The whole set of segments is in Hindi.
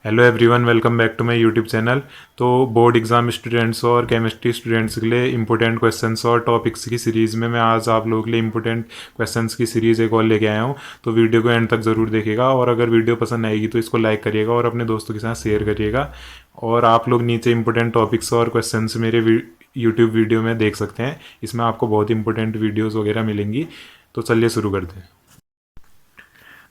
Hello everyone, welcome back to my YouTube channel. तो बोर्ड एग्जाम स्टूडेंट्स और केमिस्ट्री स्टूडेंट्स के लिए इंपॉर्टेंट क्वेश्चंस और टॉपिक्स की सीरीज़ में मैं आज आप लोगों के लिए इंपॉर्टेंट क्वेश्चंस की सीरीज़ एक और लेके आया हूँ। तो वीडियो को एंड तक ज़रूर देखिएगा और अगर वीडियो पसंद आएगी तो इसको लाइक करिएगा और अपने दोस्तों के साथ शेयर करिएगा। और आप लोग नीचे इंपॉर्टेंट टॉपिक्स और क्वेश्चन मेरे यूट्यूब वीडियो में देख सकते हैं। इसमें आपको बहुत इंपॉर्टेंट वीडियोज़ वगैरह मिलेंगी। तो चलिए शुरू करते हैं।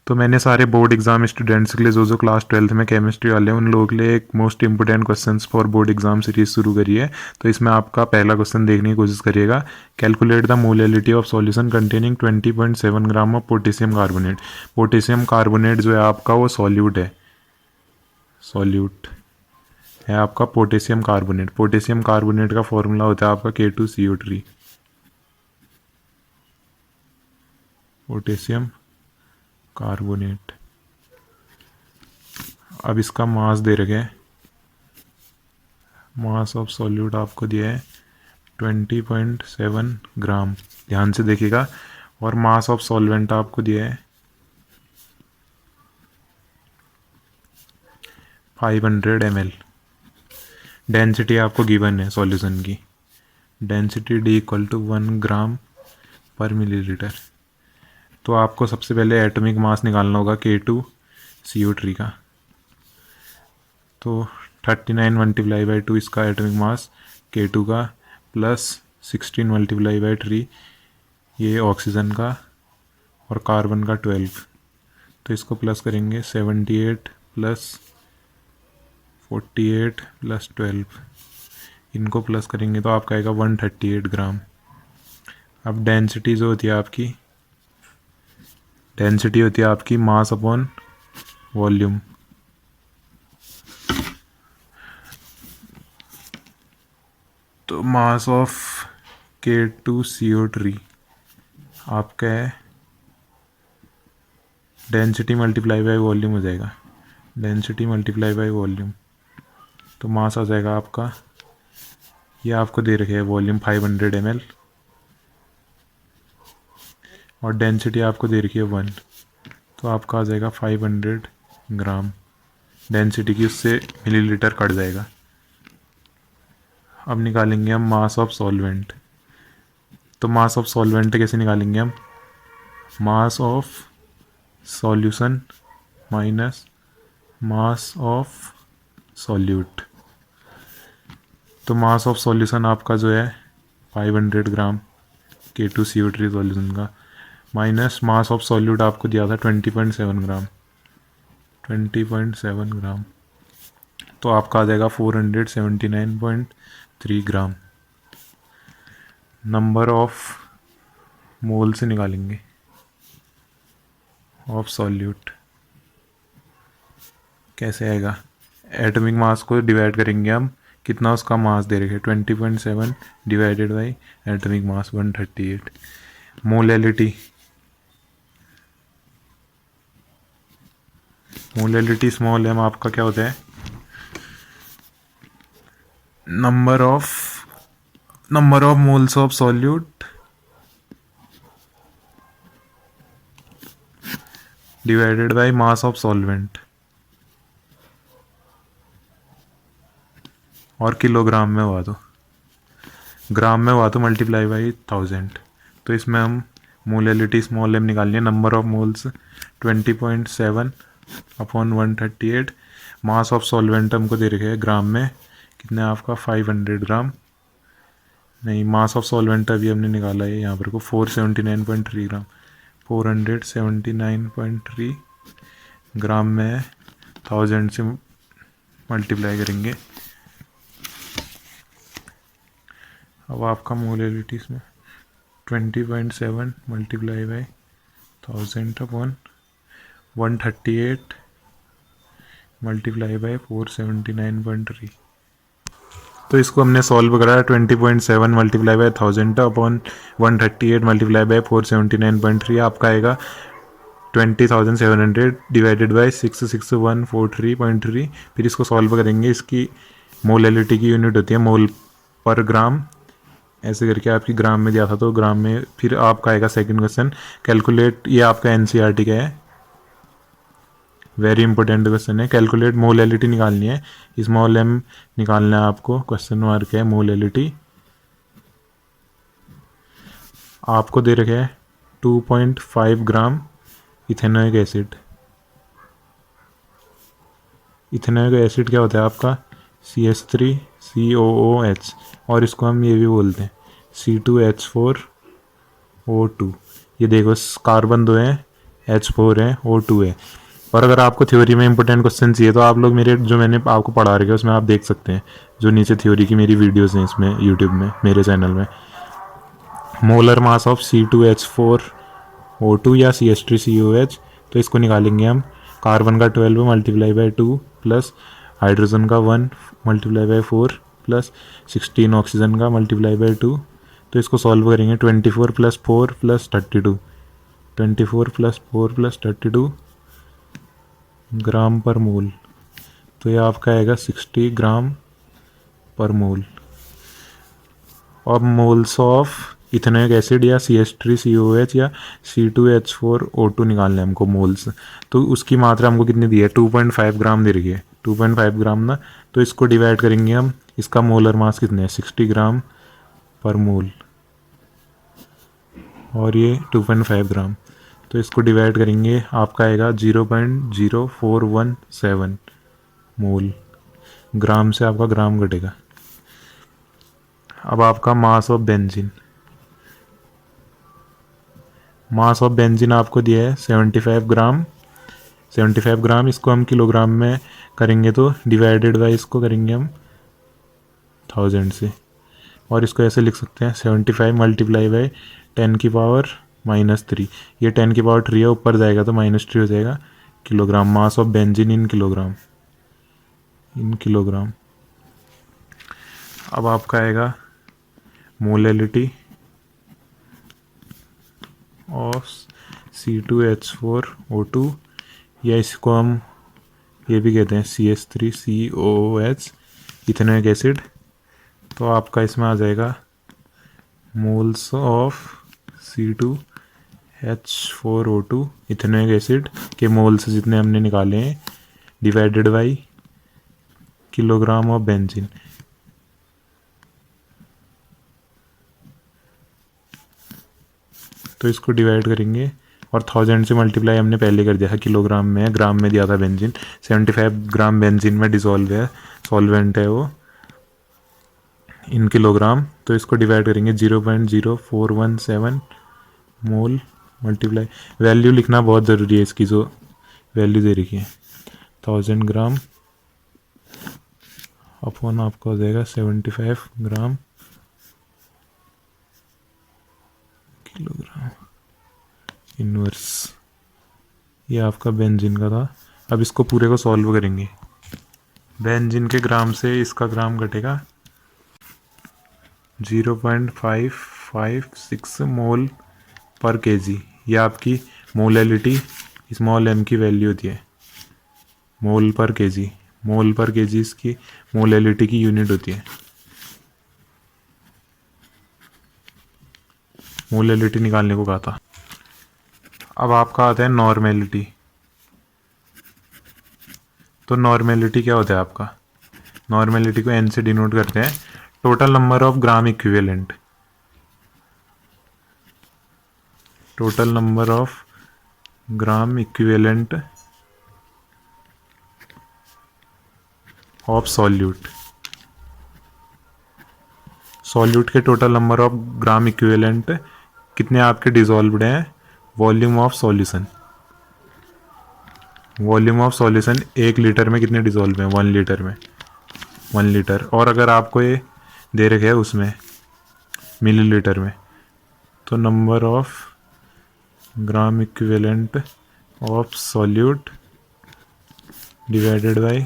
तो मैंने सारे बोर्ड एग्जाम स्टूडेंट्स के लिए जो क्लास 12th में केमिस्ट्री वाले हैं उन लोगों के लिए एक most important questions for board exam series शुरू करी है। तो इसमें आपका पहला क्वेश्चन देखने की कोशिश करिएगा। Calculate the molality of solution containing 20.7 gram of potassium carbonate. Potassium carbonate जो है आपका वो सॉल्यूट है, सॉल्यूट है आपका पोटेशियम कार्बोनेट। पोटेशियम कार्बोनेट का फॉर्मूला होता है आपका K2CO3। Potassium carbonate. अब इसका मास दे रखे हैं, मास ऑफ सॉल्यूट आपको दिया है 20.7 ग्राम, ध्यान से देखिएगा। और मास ऑफ सॉल्वेंट आपको दिया है 500 ml। डेंसिटी आपको गिवन है सॉल्यूशन की, डेंसिटी D = 1 ग्राम पर मिलीलीटर। तो आपको सबसे पहले एटॉमिक मास निकालना होगा K2CO3 का। तो 39 × 2 इसका एटॉमिक मास K2 का, प्लस 16 × 3 ये ऑक्सीजन का, और कार्बन का 12। तो इसको प्लस करेंगे 78 प्लस 48 प्लस 12, इनको प्लस करेंगे तो आपका आएगा 138 ग्राम। अब डेंसिटी जो होती है आपकी, डेंसिटी होती है आपकी मास अपॉन वॉल्यूम। तो मास ऑफ K2CO3 आपका है डेंसिटी मल्टीप्लाई बाय वॉल्यूम हो जाएगा, डेंसिटी मल्टीप्लाई बाय वॉल्यूम। तो मास आ जाएगा आपका, ये आपको दे रखे है वॉल्यूम 500 ml और डेंसिटी आपको दे रखी है 1। तो आपका आ जाएगा 500 ग्राम डेंसिटी की, उससे मिलीलीटर कट जाएगा। अब निकालेंगे हम मास ऑफ सॉल्वेंट। तो मास ऑफ सॉल्वेंट कैसे निकालेंगे हम? Mass of solution minus mass of solute. तो मास ऑफ सॉल्यूशन आपका जो है 500 ग्राम K2CO3 सॉल्यूशन का, माइनस मास ऑफ सॉल्यूट आपको दिया था 20.7 ग्राम, 20.7 ग्राम। तो आपका आ जाएगा 479.3 ग्राम। नंबर ऑफ मोल से निकालेंगे ऑफ सॉल्यूट। कैसे आएगा? एटॉमिक मास को डिवाइड करेंगे हम, कितना उसका मास दे रखे 20.7 divided by atomic mass 138। Molality, molality small m आपका क्या होता है? Number of moles of solute divided by mass of solvent, और किलोग्राम में हुआ तो, ग्राम में हुआ तो मल्टीप्लाई बाई 1000। तो इसमें हम मोलैलिटी स्मॉल m निकालनी है। Number of moles 20.7 upon 138। Mass of solvent हमको दे रखे है ग्राम में, कितने आपका 500 ग्राम, नहीं मास ऑफ सॉल्वेंट अभी हमने निकाला है यहाँ पर को 479.3 ग्राम, 479.3 ग्राम में 1000 से मल्टीप्लाई करेंगे। अब आपका मोलैलिटी इसमें 20.7 multiply by 1000 upon 138 multiply by 479.3। तो इसको हमने सॉल्व करा है 20.7 multiply by 1000 upon 138 multiply by 479.3, आपका आएगा 20,700 डिवाइडेड बाई 66143.3। फिर इसको सॉल्व करेंगे, इसकी मोलैलिटी की यूनिट होती है मोल पर ग्राम, ऐसे करके आपकी ग्राम में दिया था तो ग्राम में। फिर आपका आएगा सेकंड क्वेश्चन, कैलकुलेट, ये आपका NCERT का है, वेरी इंपॉर्टेंट क्वेश्चन है। कैलकुलेट मोलैलिटी निकालनी है, स्मॉल एम निकालना है आपको। क्वेश्चन मार्क है मोलैलिटी। आपको दे रखे है 2.5 ग्राम इथेनोइक एसिड। इथेनोइक एसिड क्या होता है आपका? CH3COOH, और इसको हम ये भी बोलते हैं C2H4O2। ये देखो कार्बन दो हैं, H4 है, O2 है। और अगर आपको थ्योरी में इंपॉर्टेंट क्वेश्चन चाहिए तो आप लोग मेरे जो मैंने आपको पढ़ा रखे उसमें आप देख सकते हैं, जो नीचे थ्योरी की मेरी वीडियोस हैं इसमें यूट्यूब में, मेरे चैनल में। मोलर मास ऑफ C2H4O2 या CH3COH, तो इसको निकालेंगे हम। कार्बन का 12 मल्टीप्लाई बाई 2 प्लस हाइड्रोजन का 1 मल्टीप्लाई बाई 4 प्लस 16 ऑक्सीजन का मल्टीप्लाई बाई 2। तो इसको सॉल्व करेंगे। 24 प्लस 4 प्लस 32, 24 प्लस 4 प्लस 32 ग्राम पर मोल। तो ये आपका आएगा 60 ग्राम पर मोल। और मोल्स ऑफ इथेनोइक एसिड या CH3COH या C2H4O2 निकालने हैं हमको मोल्स। तो उसकी मात्रा हमको कितनी दी है? 2.5 ग्राम दे रही है, 2.5 ग्राम ना। तो इसको डिवाइड करेंगे हम, इसका मोलर मास कितने है? 60 ग्राम पर मोल, और ये 2.5 ग्राम। तो इसको डिवाइड करेंगे, आपका आएगा 0.0417 मोल। ग्राम से आपका ग्राम घटेगा। अब आपका mass of benzene. Mass of benzene आपको दिया है 75 ग्राम। 75 ग्राम, इसको हम किलोग्राम में करेंगे तो डिवाइडेड बाई इसको करेंगे हम 1000 से, और इसको ऐसे लिख सकते हैं 75 मल्टीप्लाई बाई 10⁻³ ये 10⁻³ है, ऊपर जाएगा तो -3 हो जाएगा kilogram. Mass of benzene in kilogram, in kilogram. अब आपका आएगा मोलैलिटी ऑफ C2H4O2, या इसको हम ये भी कहते हैं CH3COOH, इथेनोइक एसिड। तो आपका इसमें आ जाएगा moles of C2H4O2 ethanoic acid के मोल्स जितने हमने निकाले हैं divided by kilogram of benzene. तो इसको डिवाइड करेंगे, और 1000 से मल्टीप्लाई हमने पहले कर दिया था, किलोग्राम में, ग्राम में दिया था बेंजीन। 75 ग्राम बेंजीन में डिसॉल्व है, सॉल्वेंट है वो, इन किलोग्राम। तो इसको डिवाइड करेंगे 0.0417 मोल मल्टीप्लाई। वैल्यू लिखना बहुत ज़रूरी है इसकी, जो वैल्यू दे रखी है 1000 ग्राम अपॉन आपका हो जाएगा 75 ग्राम किलोग्राम इनवर्स। ये आपका बेंजीन का था। अब इसको पूरे को सॉल्व करेंगे। बेंजीन के ग्राम से इसका ग्राम घटेगा 0.556 मोल पर केजी। ये आपकी मोलैलिटी स्मॉल m की वैल्यू होती है, मोल पर केजी। मोल पर केजी इसकी मोलैलिटी की यूनिट होती है। मोलैलिटी निकालने को कहा था। अब आपका आता है नॉर्मेलिटी। तो नॉर्मेलिटी क्या होता है आपका? नॉर्मेलिटी को n से डिनोट करते हैं, total number of gram equivalent. Total number of gram equivalent of solute. Solute के total number of gram equivalent कितने आपके डिजॉल्व्ड हैं? Volume of solution. Volume of solution 1 litre में कितने डिजॉल्व हैं? 1 लीटर में 1 लीटर। और अगर आपको ये दे रखे है उसमें मिलीलीटर में, तो number of gram equivalent of solute divided by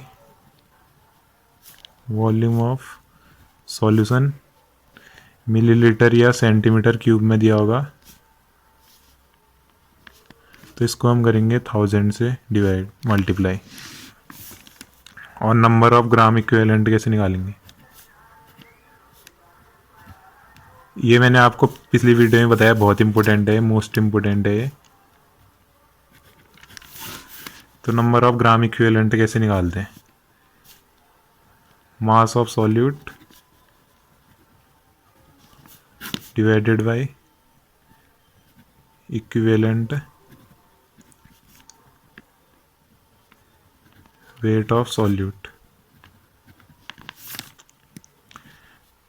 volume of solution, millilitre या सेंटीमीटर क्यूब में दिया होगा। तो इसको हम करेंगे 1000 से डिवाइड मल्टीप्लाई। और नंबर ऑफ ग्राम इक्विवेलेंट कैसे निकालेंगे? ये मैंने आपको पिछली वीडियो में बताया, बहुत इंपॉर्टेंट है, मोस्ट इंपॉर्टेंट है ये। तो नंबर ऑफ ग्राम इक्विवेलेंट कैसे निकालते हैं? Mass of solute divided by equivalent weight of solute.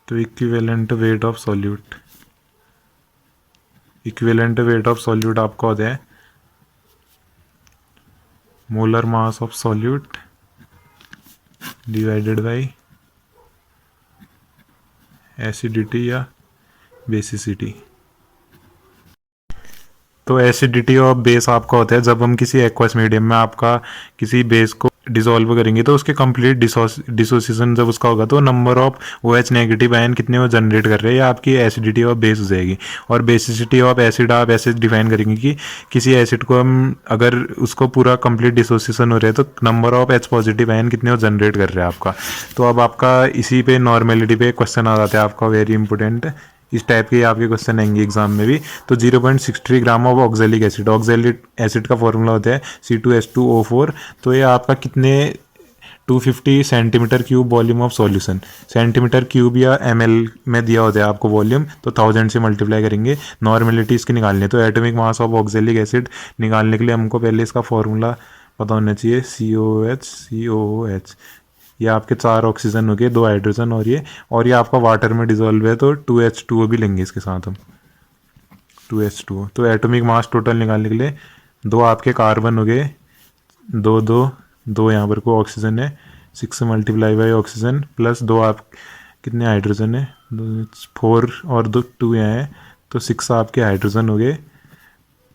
तो equivalent weight of solute, equivalent weight of solute आपका होता है molar mass of solute divided by acidity या बेसिसिटी। तो एसिडिटी और बेस आपका होता है जब हम किसी एक्वस मीडियम में आपका किसी बेस को डिसॉल्व करेंगे तो उसके कंप्लीट डिसोसिएशन जब उसका होगा तो number of OH negative ion कितने वो जनरेट कर रहे हैं, या आपकी एसिडिटी ऑफ बेस हो जाएगी। और बेसिसिटी ऑफ एसिड आप ऐसे डिफाइन करेंगे कि किसी एसिड को हम अगर उसको पूरा कंप्लीट डिसोसिएशन हो रहा है तो number of H positive ion कितने वो जनरेट कर रहे हैं आपका। तो अब आपका इसी पे नॉर्मेलिटी पे क्वेश्चन आ जाता है आपका, वेरी इंपॉर्टेंट। इस टाइप के आपके क्वेश्चन आएंगे एग्जाम में भी। तो 0.63 gram of oxalic acid, oxalic acid का फॉर्मूला होता है C2H2O4। तो ये आपका कितने 250 centimetre cube volume of solution, centimetre cube या ml में दिया होता है आपको वॉल्यूम, तो 1000 से मल्टीप्लाई करेंगे। नॉर्मेलिटी इसकी निकालनी है। तो atomic mass of oxalic acid निकालने के लिए हमको पहले इसका फॉर्मूला पता होना चाहिए, COOH। ये आपके 4 ऑक्सीजन हो गए, 2 हाइड्रोजन, और ये आपका वाटर में डिजोल्व है तो 2H2O भी लेंगे इसके साथ हम, 2H2O। तो एटॉमिक मास टोटल निकालने के लिए 2 आपके कार्बन हो गए, 2 यहाँ पर को ऑक्सीजन है, 6 मल्टीप्लाई बाई ऑक्सीजन प्लस 2 आप कितने हाइड्रोजन है, 4 और 2 यहाँ है तो 6 आपके हाइड्रोजन हो गए।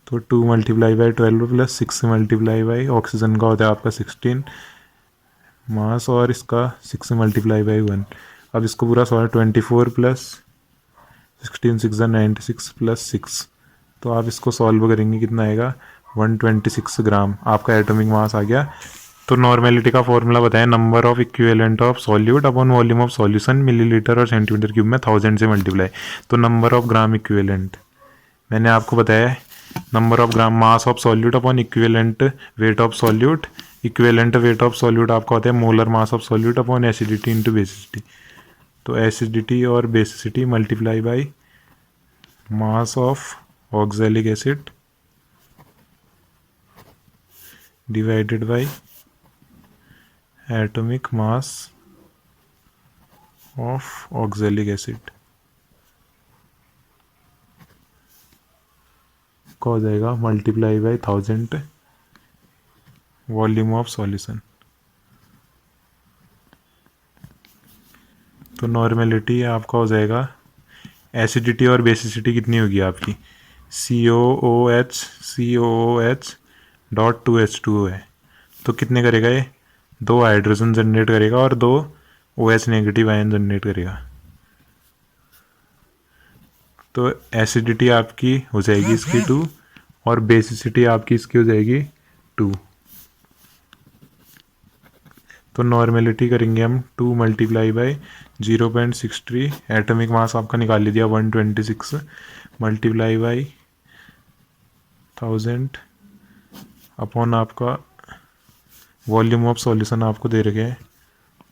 तो 2 multiply by 12 plus 6 multiply by oxygen का होता है आपका 16 मास, और इसका 6 मल्टीप्लाई बाई 1। अब इसको पूरा 24 प्लस 16 6 96 प्लस 6। तो आप इसको सॉल्व करेंगे कितना आएगा, 126 ग्राम आपका एटॉमिक मास आ गया। तो नॉर्मेलिटी का फॉर्मूला बताया, number of equivalent of solute upon volume of solution, millilitre और सेंटीमीटर क्यूब में 1000 से मल्टीप्लाई। तो नंबर ऑफ ग्राम इक्विवेलेंट मैंने आपको बताया, number of gram mass of solute upon equivalent weight of solute. Equivalent weight of solute आपका होता है molar mass of solute upon acidity into basicity. तो एसिडिटी और basicity multiply by mass of oxalic acid divided by atomic mass of oxalic acid का हो जाएगा multiply by 1000 volume of solution. तो नॉर्मेलिटी आपका हो जाएगा, एसिडिटी और बेसिसिटी कितनी होगी आपकी, COOH डॉट 2H2O है तो कितने करेगा ये, 2 हाइड्रोजन जनरेट करेगा और 2 OH नेगेटिव आयन जनरेट करेगा। तो एसिडिटी आपकी हो जाएगी इसकी 2 और बेसिसिटी आपकी इसकी हो जाएगी 2। तो नॉर्मेलिटी करेंगे हम 2 मल्टीप्लाई बाई 0.63, एटॉमिक मास आपका निकाल लीजिए 126 मल्टीप्लाई बाई 1000 अपॉन आपका वॉल्यूम ऑफ सॉल्यूशन आपको दे रखे हैं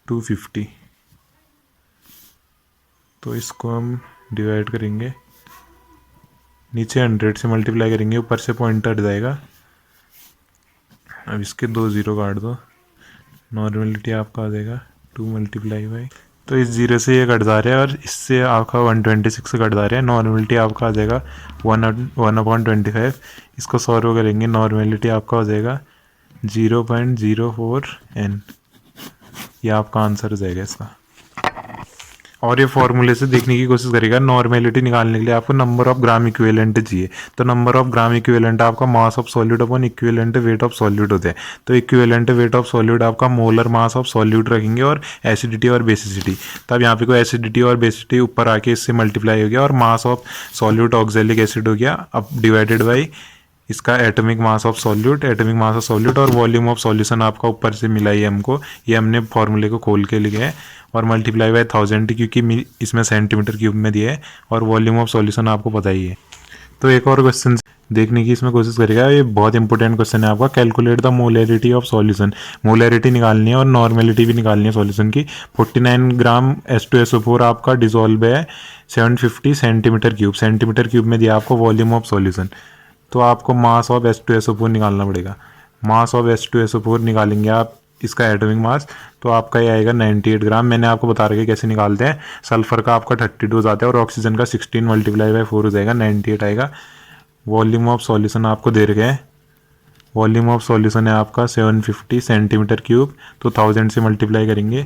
250। तो इसको हम डिवाइड करेंगे, नीचे 100 से मल्टीप्लाई करेंगे, ऊपर से पॉइंट हट जाएगा। अब इसके 2 0 काट दो, नॉर्मेलिटी आपका आ जाएगा 2 मल्टीप्लाई बाई, तो इस 0 से ये कट जा रहा है और इससे आपका 126 कट जा रहा है। नॉर्मेलिटी आपका आ जाएगा 1/25। इसको सॉल्व करेंगे, नॉर्मेलिटी आपका हो जाएगा 0.04 n। ये आपका आंसर हो जाएगा इसका। और ये फॉर्मूले से देखने की कोशिश करेगा, नॉर्मेलिटी निकालने के लिए आपको नंबर ऑफ ग्राम इक्विवेलेंट चाहिए। तो नंबर ऑफ ग्राम इक्विवेलेंट आपका मास of solute upon equivalent weight of solute होते हैं। तो इक्विवेलेंट वेट ऑफ सॉल्यूट आपका मोलर मास ऑफ सॉल्यूट रखेंगे और एसिडिटी और बेसिसिटी। तब यहाँ पे कोई एसिडिटी और बेसिसिटी ऊपर आके इससे मल्टीप्लाई हो गया और मास ऑफ सॉल्यूट ऑक्जेलिक एसिड हो गया। अब डिवाइडेड बाई इसका atomic mass of solute, atomic mass of solute और वॉल्यूम ऑफ सॉल्यूशन आपका ऊपर से मिला ही हमको, ये हमने फॉर्मूले को खोल के लिखे हैं। और मल्टीप्लाई बाय 1000 क्योंकि इसमें सेंटीमीटर क्यूब में दिया है और वॉल्यूम ऑफ सॉल्यूशन आपको पता ही है। तो एक और क्वेश्चन देखने की इसमें कोशिश करेगा, ये बहुत इंपॉर्टेंट क्वेश्चन है आपका। Calculate the molarity of solution, molarity निकालनी है और नॉर्मेलिटी भी निकालनी है सॉल्यूशन की। 49 ग्राम H2SO4 आपका डिजोल्व है 750 सेंटीमीटर क्यूब, सेंटीमीटर क्यूब में दिया आपको वॉल्यूम ऑफ सॉल्यूशन। तो आपको मास ऑफ H2SO4 निकालना पड़ेगा। मास ऑफ H2SO4 निकालेंगे आप, इसका एटॉमिक मास, तो आपका ये आएगा 98 ग्राम। मैंने आपको बता रखा है कैसे निकालते हैं। सल्फर का आपका 32 आता है और ऑक्सीजन का 16 मल्टीप्लाई बाई 4 हो जाएगा, 98 आएगा। वॉल्यूम ऑफ सॉल्यूशन आपको दे रखे हैं, वॉल्यूम ऑफ सॉल्यूशन है आपका 750 सेंटीमीटर क्यूब, तो 1000 से मल्टीप्लाई करेंगे।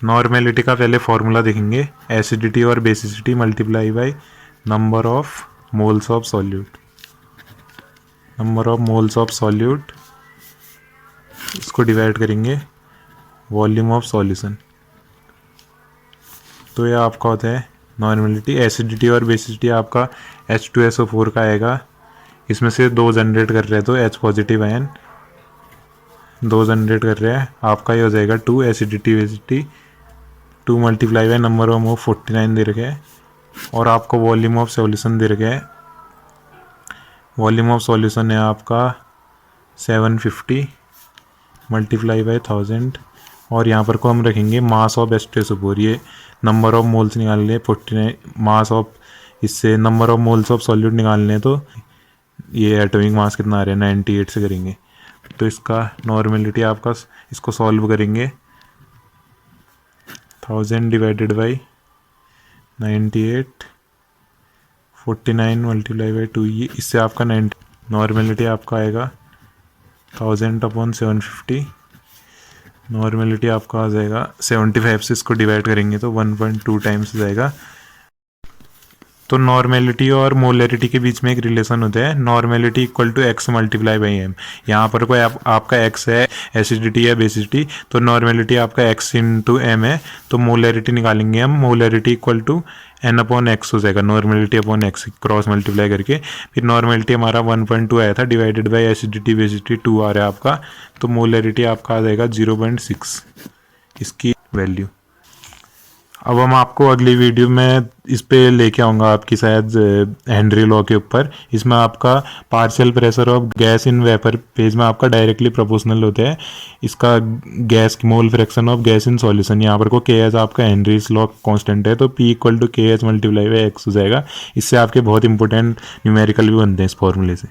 नॉर्मेलिटी का पहले फॉर्मूला देखेंगे, एसिडिटी और basicity multiply by number of moles of solute, number of moles of solute, इसको डिवाइड करेंगे वॉल्यूम ऑफ सॉल्यूशन। तो ये आपका होता है नॉर्मेलिटी। एसिडिटी और बेसिसिटी आपका H2SO4 का आएगा, इसमें से 2 जनरेट कर रहे हैं तो H पॉजिटिव आयन 2 जनरेट कर रहे हैं, आपका ये हो जाएगा 2। Acidity basicity 2 multiply by number of mole 49 दे रखे हैं, और आपको वॉल्यूम ऑफ सॉल्यूशन दे रखे हैं। वॉल्यूम ऑफ सॉल्यूशन है आपका 750 मल्टीप्लाई बाई 1000, और यहाँ पर को हम रखेंगे मास ऑफ H2SO4। ये नंबर ऑफ मोल्स निकालने हैं 49, मास ऑफ, इससे number of moles of solute निकालने हैं, तो ये एटॉमिक मास कितना आ रहा है 98 से करेंगे। तो इसका नॉर्मेलिटी आपका, इसको सॉल्व करेंगे 1000 डिवाइडेड बाई 98, 49 मल्टीप्लाई बाई 2, ये इससे आपका 90, नॉर्मेलिटी आपका आएगा 1000 अपॉन 750। नॉर्मेलिटी आपका आ जाएगा 75 से इसको डिवाइड करेंगे तो 1.2 टाइम्स जाएगा। तो नॉर्मेलिटी और मोलैरिटी के बीच में एक रिलेशन होता है, normality equal to x multiply by M. यहाँ पर कोई आपका एक्स है, एसिडिटी है, बेसिसिटी, तो नॉर्मेलिटी आपका एक्स इंटू एम है, तो मोलैरिटी निकालेंगे हम, molarity equal to n upon x हो जाएगा, normality upon x cross multiply करके। फिर नॉर्मेलिटी हमारा 1.2 आया था, डिवाइडेड बाई एसिडिटी बेसिसिटी 2 आ रहा है आपका, तो मोलैरिटी आपका आ जाएगा 0.6 इसकी वैल्यू। अब हम आपको अगली वीडियो में इस पे लेके आऊँगा आपकी शायद हेनरी लॉ के ऊपर। इसमें आपका partial pressure of gas in vapour phase में आपका डायरेक्टली प्रोपोर्शनल होता है इसका gas mole fraction of gas in solution. यहाँ पर को के एच आपका हेनरीज लॉ कांस्टेंट है, तो P इक्वल टू के एच मल्टीप्लाई बाई एक्स हो जाएगा। इससे आपके बहुत इंपॉर्टेंट न्यूमेरिकल भी बनते हैं इस फॉर्मूले से।